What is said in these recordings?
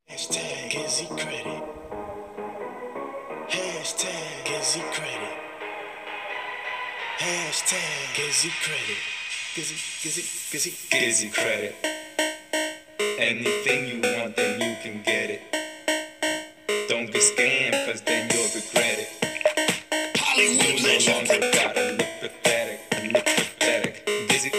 Hashtag GizzyCredit. Hashtag GizzyCredit. Hashtag GizzyCredit. GizzyCredit. Anything you want, then you can get it. Don't get scammed, cause then you'll regret it. Hollywood legend. No longer gotta look pathetic. Gizzy.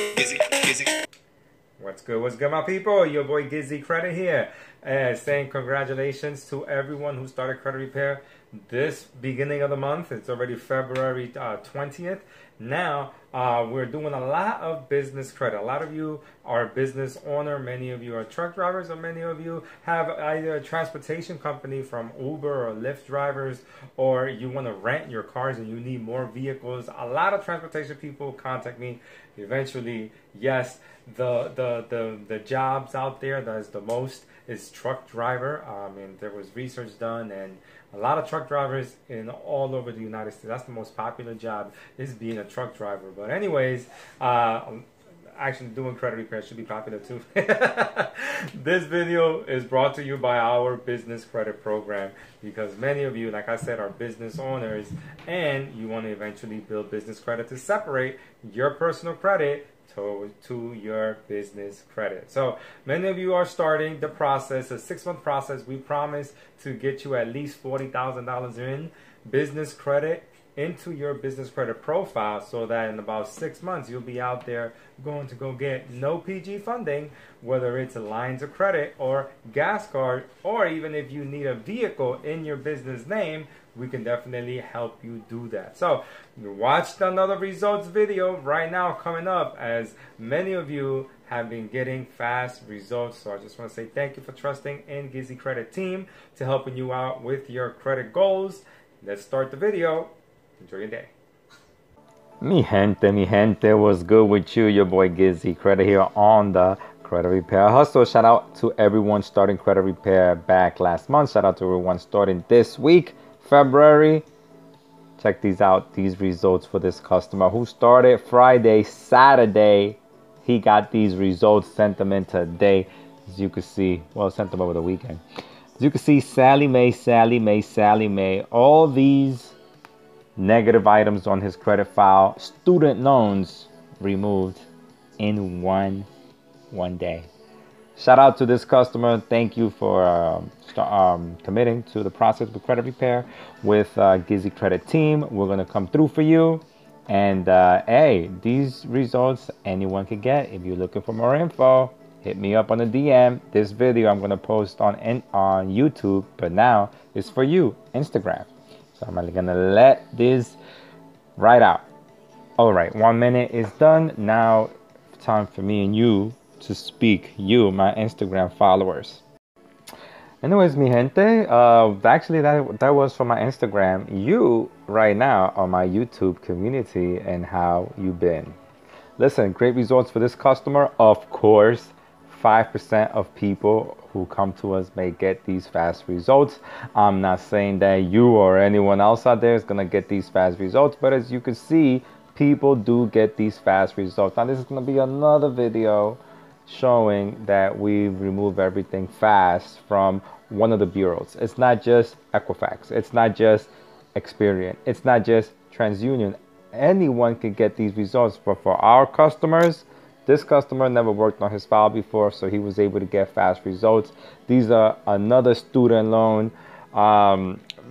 What's good, my people? Your boy GizzyCredit here. Saying congratulations to everyone who started credit repair this beginning of the month. It's already February 20th. Now, we're doing a lot of business credit. A lot of you are a business owner. Many of you are truck drivers, or many of you have either a transportation company from Uber or Lyft drivers, or you want to rent your cars and you need more vehicles. A lot of transportation people contact me. Eventually, yes, the jobs out there that is the most is truck driver. And there was research done, and a lot of truck drivers in all over the United States. That's the most popular job, is being a truck driver. But anyways, actually doing credit repair should be popular too. This video is brought to you by our business credit program, because many of you, like I said, are business owners and you want to eventually build business credit to separate your personal credit to your business credit. So many of you are starting the process, a 6-month process. We promise to get you at least $40,000 in business credit into your business credit profile, so that in about 6 months you'll be out there going to go get no PG funding, whether it's lines of credit or gas card, or even if you need a vehicle in your business name, we can definitely help you do that. So watch another results video right now coming up, as many of you have been getting fast results. So I just want to say thank you for trusting in GizzyCredit team to helping you out with your credit goals. Let's start the video. Enjoy your day. Mi gente, what's good with you? Your boy GizzyCredit here on the Credit Repair Hustle. Shout out to everyone starting credit repair back last month. Shout out to everyone starting this week, February. Check these out, these results for this customer who started Friday, Saturday. He got these results, sent them in today. As you can see, well, sent them over the weekend. As you can see, Sally Mae, all these negative items on his credit file, student loans removed in one day. Shout out to this customer. Thank you for committing to the process with credit repair with GizzyCredit team. We're going to come through for you. And hey, these results anyone can get. If you're looking for more info, hit me up on the DM. This video I'm going to post on YouTube, but now it's for you, Instagram. So I'm going to let this right out. All right, 1 minute is done. Now time for me and you to speak, you, my Instagram followers. Anyways, mi gente, actually that was for my Instagram. You right now are my YouTube community, and how you been. Listen, great results for this customer. Of course, 5% of people who come to us may get these fast results. I'm not saying that you or anyone else out there is going to get these fast results, but as you can see, people do get these fast results. Now, this is going to be another video showing that we remove everything fast from one of the bureaus. It's not just Equifax. It's not just Experian. It's not just Transunion. Anyone can get these results, but for our customers, this customer never worked on his file before, so he was able to get fast results. These are another student loan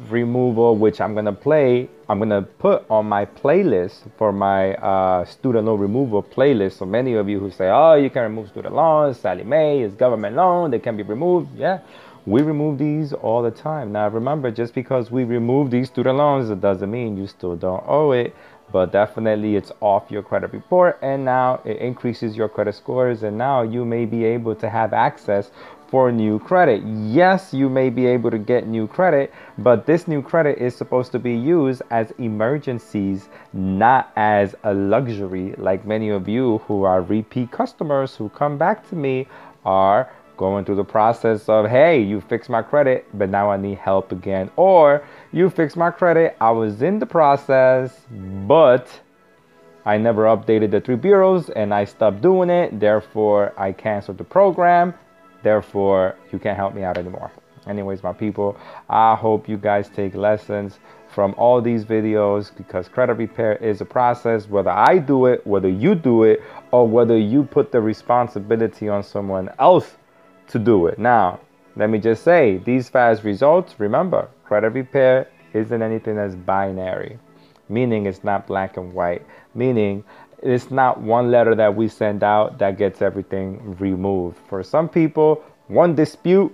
removal, which I'm going to put on my playlist for my student loan removal playlist. So many of you who say, oh, you can remove student loans, Sally Mae, it's government loan, they can be removed. Yeah, we remove these all the time. Now remember, just because we remove these student loans, it doesn't mean you still don't owe it. But definitely it's off your credit report, and now it increases your credit scores, and now you may be able to have access for new credit. Yes, you may be able to get new credit, but this new credit is supposed to be used as emergencies, not as a luxury, like many of you who are repeat customers who come back to me are going through the process of, hey, you fixed my credit, but now I need help again. Or you fixed my credit, I was in the process, but I never updated the 3 bureaus and I stopped doing it. Therefore, I canceled the program. therefore you can't help me out anymore. Anyways, my people, I hope you guys take lessons from all these videos, because credit repair is a process. Whether I do it, whether you do it, or whether you put the responsibility on someone else to do it. Now, let me just say, these fast results, remember, credit repair isn't anything that's binary, meaning it's not black and white, meaning it's not one letter that we send out that gets everything removed. For some people, one dispute,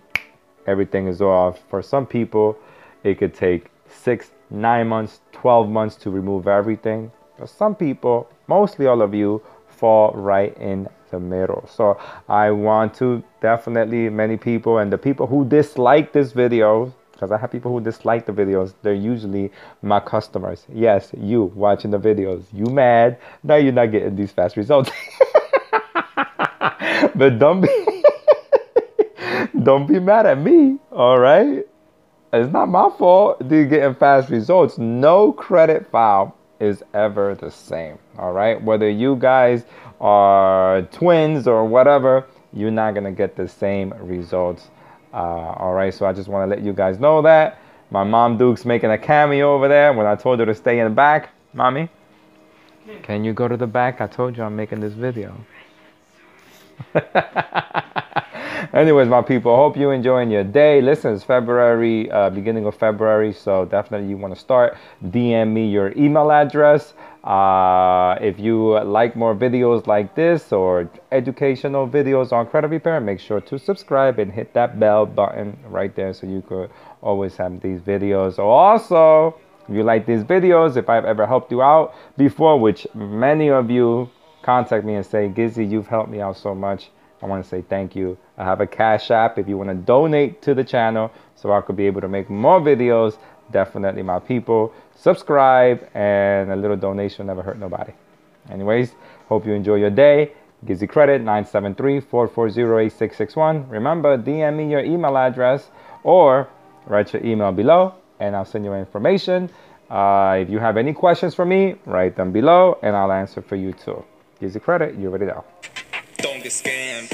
everything is off. For some people, it could take 6, 9 months, 12 months to remove everything. But some people, mostly all of you, fall right in the middle. So I want to definitely, many people, and the people who dislike this video, because I have people who dislike the videos, they're usually my customers. Yes, you watching the videos, you mad now you're not getting these fast results. But don't be mad at me, all right? It's not my fault they're getting fast results. No credit file is ever the same, all right? Whether you guys are twins or whatever, you're not gonna get the same results. All right, so I just want to let you guys know that. My mom Duke's making a cameo over there when I told her to stay in the back. Mommy, can you go to the back? I told you I'm making this video. Anyways, my people, hope you're enjoying your day. Listen, it's February, beginning of February, so definitely you want to start. DM me your email address. If you like more videos like this or educational videos on credit repair, make sure to subscribe and hit that bell button right there so you could always have these videos. Also, if you like these videos, if I've ever helped you out before, which many of you contact me and say, Gizzy, you've helped me out so much, I want to say thank you. I have a Cash App if you want to donate to the channel so I could be able to make more videos. Definitely, my people, subscribe, and a little donation never hurt nobody. Anyways, hope you enjoy your day. GizzyCredit 973-440-8661. Remember, DM me your email address or write your email below and I'll send you information. If you have any questions for me, write them below and I'll answer for you too. GizzyCredit, you already know. Don't get scammed.